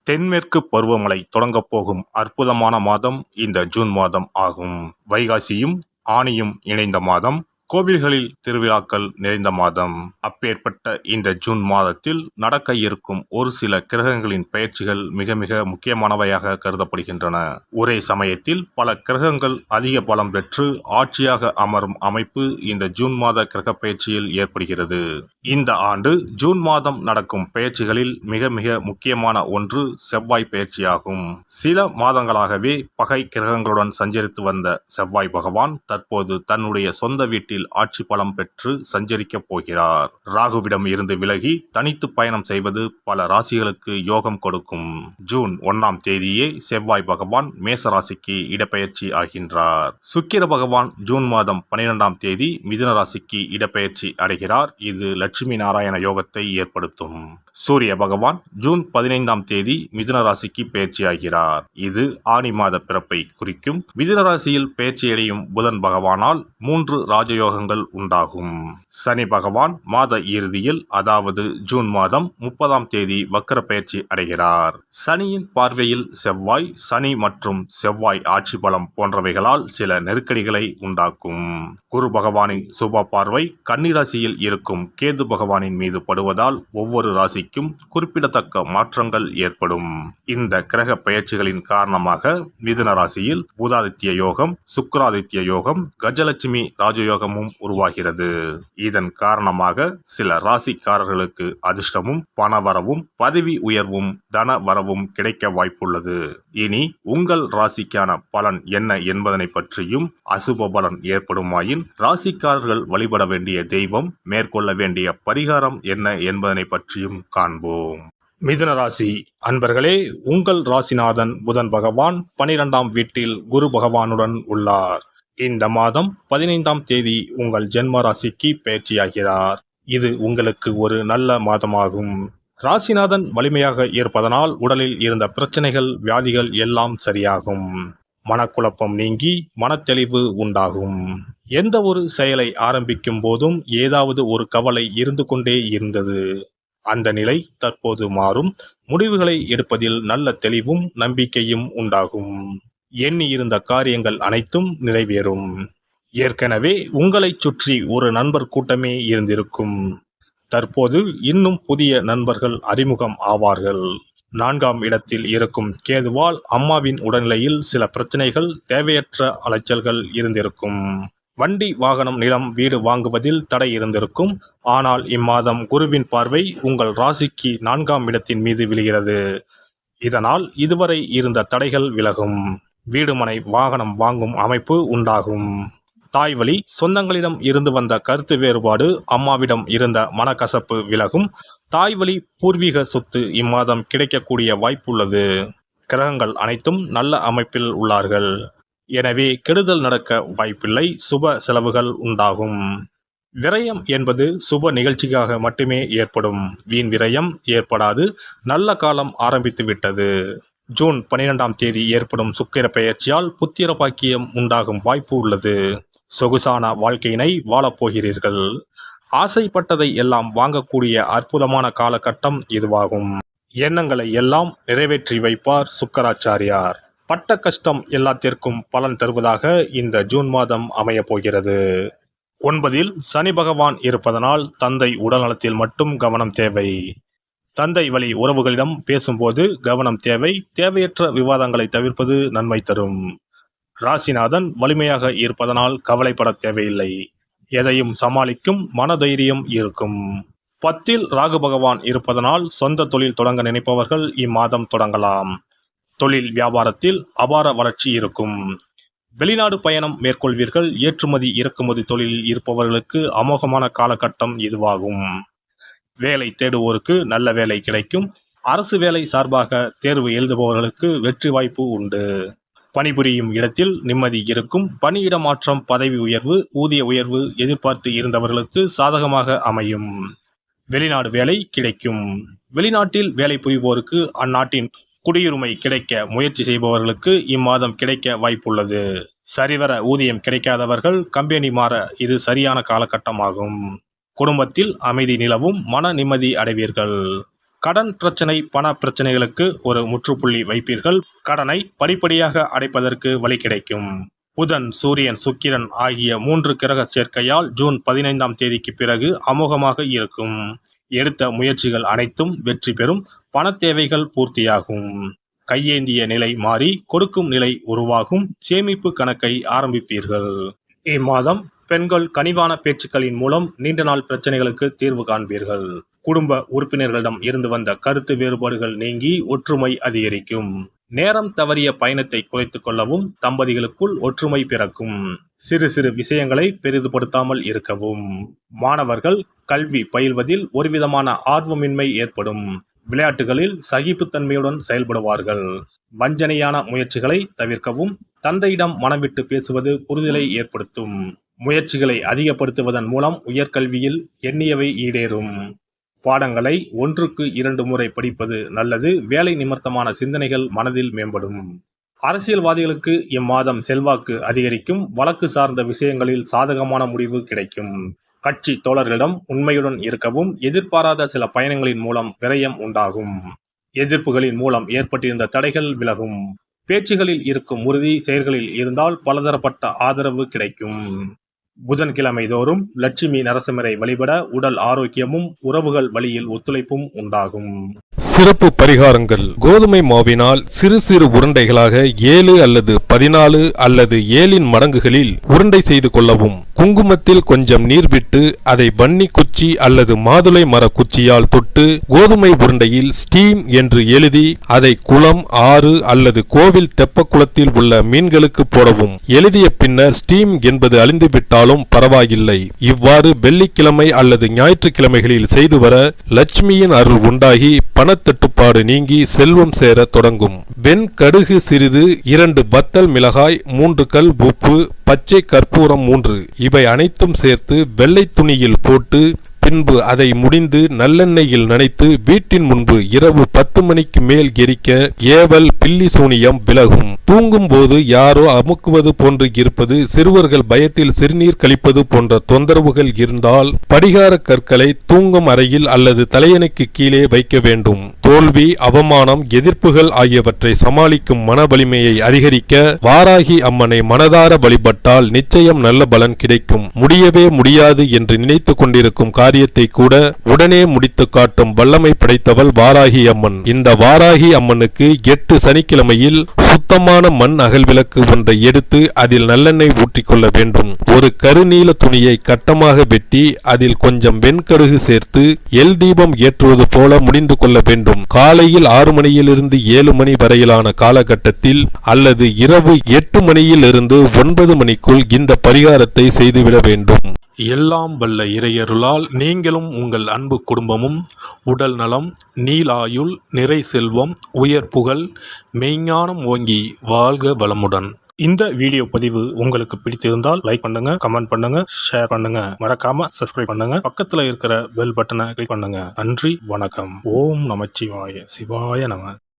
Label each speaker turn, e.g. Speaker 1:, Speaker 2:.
Speaker 1: தென்மேற்கு பருவமழை தொடங்கப் போகும் அற்புதமான மாதம் இந்த ஜூன் மாதம் ஆகும். வைகாசியும் ஆனியும் இணைந்த மாதம், கோவில்களில் திருவிழாக்கள் நிறைந்த மாதம். அப்பேற்பட்ட இந்த ஜூன் மாதத்தில் நடக்க இருக்கும் ஒரு சில கிரகங்களின் பெயர்ச்சிகள் மிக மிக முக்கியமானவையாக கருதப்படுகின்றன. ஒரே சமயத்தில் பல கிரகங்கள் அதிக பலம் பெற்று ஆட்சியாக அமரும் அமைப்பு இந்த ஜூன் மாத கிரக பெயர்ச்சியில் ஏற்படுகிறது. இந்த ஆண்டு ஜூன் மாதம் நடக்கும் பெயர்ச்சிகளில் மிக மிக முக்கியமான ஒன்று செவ்வாய் பெயர்ச்சியாகும். சில மாதங்களாகவே பகை கிரகங்களுடன் சஞ்சரித்து வந்த செவ்வாய் பகவான் தற்போது தன்னுடைய சொந்த வீட்டில் ஆட்சி பலம் பெற்று சஞ்சரிக்கப் போகிறார். ராகுவிடம் இருந்து விலகி தனித்து பயணம் செய்வது பல ராசிகளுக்கு யோகம் கொடுக்கும். ஜூன் 1ஆம் தேதியே செவ்வாய் பகவான் மேச ராசிக்கு இடப்பெயர்ச்சி ஆகின்றார். சுக்கிர பகவான் ஜூன் மாதம் 12ஆம் தேதி மிதுன ராசிக்கு இடப்பெயர்ச்சி அடைகிறார். இது லட்சுமி நாராயண யோகத்தை ஏற்படுத்தும். சூரிய பகவான் ஜூன் 15ஆம் தேதி மிதுன ராசிக்கு பெயர்ச்சியாகிறார். இது ஆனி மாத பிறப்பை குறிக்கும். மிதுன ராசியில் பெயர்ச்சியடையும் புதன் பகவானால் 3 ராஜயோகங்கள் உண்டாகும். சனி பகவான் மாத இறுதியில், அதாவது ஜூன் மாதம் 30ஆம் தேதி வக்கர பெயர்ச்சி அடைகிறார். சனியின் பார்வையில் செவ்வாய், சனி மற்றும் செவ்வாய் ஆட்சி பலம் போன்றவைகளால் சில நெருக்கடிகளை உண்டாக்கும். குரு பகவானின் சுப பார்வை கன்னி ராசியில் இருக்கும் கேது பகவானின் மீது படுவதால் ஒவ்வொரு ராசிக்கும் குறிப்பிடத்தக்க மாற்றங்கள் ஏற்படும். இந்த கிரக பெயர்ச்சிகளின் காரணமாக மிதுன ராசியில் புதாதித்ய யோகம், சுக்கிராதித்ய யோகம், கஜலட்சுமி ராஜயோகமும் உருவாகிறது. இதன் காரணமாக சில ராசிக்காரர்களுக்கு அதிர்ஷ்டமும் பணவரவும் பதவி உயர்வும் தன வரவும் கிடைக்க வாய்ப்புள்ளது. இனி உங்கள் ராசிக்கான பலன் என்ன என்பதனை பற்றியும், அசுப பலன் ஏற்படுமாயின் ராசிக்காரர்கள் வழிபட வேண்டிய தெய்வம், மேற்கொள்ள வேண்டிய பரிகாரம் என்ன என்பதனை பற்றியும் காண்போம். மிதுன ராசி அன்பர்களே, உங்கள் ராசிநாதன் புதன் பகவான் 12ஆம் வீட்டில் குரு பகவானுடன் உள்ளார். இந்த மாதம் 15ஆம் தேதி உங்கள் ஜென்ம ராசிக்கு பெயர்ச்சியாகிறார். இது உங்களுக்கு ஒரு நல்ல மாதமாகும். ராசிநாதன் வலிமையாக இருப்பதனால் உடலில் இருந்த பிரச்சனைகள், வியாதிகள் எல்லாம் சரியாகும். மனக்குழப்பம் நீங்கி மனத்தெளிவு உண்டாகும். எந்த ஒரு செயலை ஆரம்பிக்கும் போதும் ஏதாவது ஒரு கவலை இருந்து கொண்டே இருந்தது. அந்த நிலை தற்போது மாறும். முடிவுகளை எடுப்பதில் நல்ல தெளிவும் நம்பிக்கையும் உண்டாகும். எண்ணி இருந்த காரியங்கள் அனைத்தும் நிறைவேறும். ஏற்கனவே உங்களை சுற்றி ஒரு நண்பர் கூட்டமே இருந்திருக்கும். தற்போது இன்னும் புதிய நண்பர்கள் அறிமுகம் ஆவார்கள். 4ஆம் இடத்தில் இருக்கும் கேதுவால் அம்மாவின் உடல்நிலையில் சில பிரச்சனைகள், தேவையற்ற அலைச்சல்கள் இருந்திருக்கும். வண்டி, வாகனம், நிலம், வீடு வாங்குவதில் தடை இருந்திருக்கும். ஆனால் இம்மாதம் குருவின் பார்வை உங்கள் ராசிக்கு 4ஆம் இடத்தின் மீது விழுகிறது. இதனால் இதுவரை இருந்த தடைகள் விலகும். வீடு, மனை, வாகனம் வாங்கும் அமைப்பு உண்டாகும். தாய் வழி சொந்தங்களிடம் இருந்து வந்த கருத்து வேறுபாடு, அம்மாவிடம் இருந்த மனக்கசப்பு விலகும். தாய் வழி பூர்வீக சொத்து இம்மாதம் கிடைக்கக்கூடிய வாய்ப்புள்ளது. கிரகங்கள் அனைத்தும் நல்ல அமைப்பில் உள்ளார்கள். எனவே கெடுதல் நடக்க வாய்ப்பில்லை. சுப செலவுகள் உண்டாகும். விரயம் என்பது சுப நிகழ்ச்சிக்காக மட்டுமே ஏற்படும். வீண் விரயம் ஏற்படாது. நல்ல காலம் ஆரம்பித்து விட்டது. ஜூன் 12ஆம் தேதி ஏற்படும் சுக்கிர பெயர்ச்சியால் புத்திர பாக்கியம் உண்டாகும் வாய்ப்பு உள்ளது. சொகுசான வாழ்க்கையினை வாழப்போகிறீர்கள். ஆசைப்பட்டதை எல்லாம் வாங்கக்கூடிய அற்புதமான காலகட்டம் இதுவாகும். எண்ணங்களை எல்லாம் நிறைவேற்றி வைப்பார் சுக்கராச்சாரியார். பட்ட கஷ்டம் எல்லாத்திற்கும் பலன் தருவதாக இந்த ஜூன் மாதம் அமையப் போகிறது. 9இல் சனி பகவான் இருப்பதனால் தந்தை உடல்நலத்தில் மட்டும் கவனம் தேவை. தந்தை வழி உறவுகளிடம் பேசும்போது கவனம் தேவை. தேவையற்ற விவாதங்களை தவிர்ப்பது நன்மை தரும். ராசிநாதன் வலிமையாக இருப்பதனால் கவலைப்பட தேவையில்லை. எதையும் சமாளிக்கும் மனதைரியம் இருக்கும். 10இல் ராகு பகவான் இருப்பதனால் சொந்த தொழில் தொடங்க நினைப்பவர்கள் இம்மாதம் தொடங்கலாம். தொழில் வியாபாரத்தில் அபார வளர்ச்சி இருக்கும். வெளிநாடு பயணம் மேற்கொள்வீர்கள். ஏற்றுமதி இறக்குமதி தொழிலில் இருப்பவர்களுக்கு அமோகமான காலகட்டம் இதுவாகும். வேலை தேடுவோருக்கு நல்ல வேலை கிடைக்கும். அரசு வேலை சார்பாக தேர்வு எழுதுபவர்களுக்கு வெற்றி வாய்ப்பு உண்டு. பணிபுரியும் இடத்தில் நிம்மதி இருக்கும். பணியிட மாற்றம், பதவி உயர்வு, ஊதிய உயர்வு எதிர்பார்த்து இருந்தவர்களுக்கு சாதகமாக அமையும். வெளிநாடு வேலை கிடைக்கும். வெளிநாட்டில் வேலை புரிவோருக்கு அந்நாட்டின் குடியுரிமை கிடைக்க முயற்சி செய்பவர்களுக்கு இம்மாதம் கிடைக்க வாய்ப்புள்ளது. சரிவர ஊதியம் கிடைக்காதவர்கள் கம்பெனி மாற இது சரியான காலகட்டமாகும். குடும்பத்தில் அமைதி நிலவும். மன நிம்மதி அடைவீர்கள். கடன் பிரச்சனை, பண பிரச்சனைகளுக்கு ஒரு முற்றுப்புள்ளி வைப்பீர்கள். கடனை படிப்படியாக அடைப்பதற்கு வழி கிடைக்கும். புதன், சூரியன், சுக்கிரன் ஆகிய 3 கிரக சேர்க்கையால் ஜூன் 15ஆம் தேதிக்கு பிறகு அமோகமாக இருக்கும். எடுத்த முயற்சிகள் அனைத்தும் வெற்றி பெறும். பண தேவைகள் பூர்த்தியாகும். கையேந்திய நிலை மாறி கொடுக்கும் நிலை உருவாகும். சேமிப்பு கணக்கை ஆரம்பிப்பீர்கள். இம்மாதம் பெண்கள் கனிவான பேச்சுக்களின் மூலம் நீண்ட நாள் பிரச்சனைகளுக்கு தீர்வு காண்பீர்கள். குடும்ப உறுப்பினர்களிடம் இருந்து வந்த கருத்து வேறுபாடுகள் நீங்கி ஒற்றுமை அதிகரிக்கும். நேரம் தவறிய பயணத்தை குறைத்துக் கொள்ளவும் தம்பதிகளுக்குள் ஒற்றுமை பிறக்கும். சிறு சிறு விஷயங்களை பெரிதுபடுத்தாமல் இருக்கவும். மாணவர்கள் கல்வி பயில்வதில் ஒருவிதமான ஆர்வமின்மை ஏற்படும். விளையாட்டுகளில் சகிப்புத்தன்மையுடன் செயல்படுவார்கள். வஞ்சனையான முயற்சிகளை தவிர்க்கவும். தந்தையிடம் மனம் விட்டு பேசுவது புரிதலை ஏற்படுத்தும். முயற்சிகளை அதிகப்படுத்துவதன் மூலம் உயர்கல்வியில் எண்ணியவை ஈடேறும். பாடங்களை 1க்கு 2 முறை படிப்பது நல்லது. வேலை நிமித்தமான சிந்தனைகள் மனதில் மேம்படும். அரசியல்வாதிகளுக்கு இம்மாதம் செல்வாக்கு அதிகரிக்கும். வழக்கு சார்ந்த விஷயங்களில் சாதகமான முடிவு கிடைக்கும். கட்சி தோழர்களிடம் உண்மையுடன் இருக்கவும். எதிர்பாராத சில பயணங்களின் மூலம் விரயம் உண்டாகும். எதிர்ப்புகளின் மூலம் ஏற்பட்டிருந்த தடைகள் விலகும். பேச்சுகளில் இருக்கும் உறுதி செயல்களில் இருந்தால் பலதரப்பட்ட ஆதரவு கிடைக்கும். புதன்கிழமை தோறும் லட்சுமி நரசிம்மரை வழிபட உடல் ஆரோக்கியமும் உறவுகள் வழியில் ஒத்துழைப்பும் உண்டாகும்.
Speaker 2: சிறப்பு பரிகாரங்கள். கோதுமை மாவினால் சிறு சிறு உருண்டைகளாக 7 அல்லது 14 அல்லது 7 மடங்குகளில் உருண்டை செய்து கொள்ளவும். குங்குமத்தில் கொஞ்சம் நீர் விட்டு அதை வன்னி குச்சி அல்லது மாதுளை மர குச்சியால் தொட்டு கோதுமை உருண்டையில் ஸ்டீம் என்று எழுதி அதை குளம், ஆறு அல்லது கோவில் தெப்ப குளத்தில் உள்ள மீன்களுக்கு போடவும். எழுதிய பின்னர் ஸ்டீம் என்பது அழிந்துவிட்டாலும் பரவாயில்லை. இவ்வாறு வெள்ளிக்கிழமை அல்லது ஞாயிற்றுக்கிழமைகளில் செய்து வர லட்சுமியின் அருள் உண்டாகி பணத்தட்டுப்பாடு நீங்கி செல்வம் சேர தொடங்கும். வெண்கடுகு சிறிது, 2 வத்தல் மிளகாய், 3 கல் உப்பு, பச்சை கற்பூரம் 3 இவை அனைத்தும் சேர்த்து வெள்ளை துணியில் போட்டு பின்பு அதை முடிந்து நல்லெண்ணெயில் நனைத்து வீட்டின் முன்பு இரவு 10 மணிக்கு மேல் எரிக்க ஏவல், பில்லி சூனியம் விலகும். தூங்கும் போது யாரோ அமுக்குவது போன்று இருப்பது, சிறுவர்கள் பயத்தில் சிறுநீர் கழிப்பது போன்ற தொந்தரவுகள் இருந்தால் படிகார கற்களை தூங்கும் அறையில் அல்லது தலையணைக்கு கீழே வைக்க வேண்டும். தோல்வி, அவமானம், எதிர்ப்புகள் ஆகியவற்றை சமாளிக்கும் மன வலிமையை அதிகரிக்க வாராகி அம்மனை மனதார வழிபட்டால் நிச்சயம் நல்ல பலன் கிடைக்கும். முடியவே முடியாது என்று நினைத்து கொண்டிருக்கும் காரியத்தை கூட உடனே முடித்து காட்டும் வல்லமை படைத்தவள் வாராகி அம்மன். இந்த வாராகி அம்மனுக்கு 8 சனிக்கிழமையில் சுத்தமான மண் அகல் விளக்கு ஒன்றை எடுத்து அதில் நல்லெண்ணெய் ஊற்றிக்கொள்ள வேண்டும். ஒரு கருநீல துணியை கட்டமாக வெட்டி அதில் கொஞ்சம் வெண்கடுகு சேர்த்து எல் தீபம் ஏற்றுவது போல முடிந்து கொள்ள வேண்டும். காலையில் 6 மணியிலிருந்து 7 மணி வரையிலான காலகட்டத்தில் அல்லது இரவு 8 மணியிலிருந்து 9 மணிக்குள் இந்த பரிகாரத்தை செய்துவிட வேண்டும். எல்லாம் வல்ல இறையருளால் நீங்களும் உங்கள் அன்பு குடும்பமும் உடல் நலம், நீலாயுள், நிறை செல்வம், உயர் புகழ், மெய்ஞானம் ஓங்கி வாழ்க வளமுடன்.
Speaker 1: இந்த வீடியோ பதிவு உங்களுக்கு பிடித்திருந்தால் லைக் பண்ணுங்க, கமெண்ட் பண்ணுங்க, ஷேர் பண்ணுங்க, மறக்காம சப்ஸ்கிரைப் பண்ணுங்க. பக்கத்துல இருக்கிற பெல் பட்டனை கிளிக் பண்ணுங்க. நன்றி, வணக்கம். ஓம் நமச்சிவாய. சிவாய நம.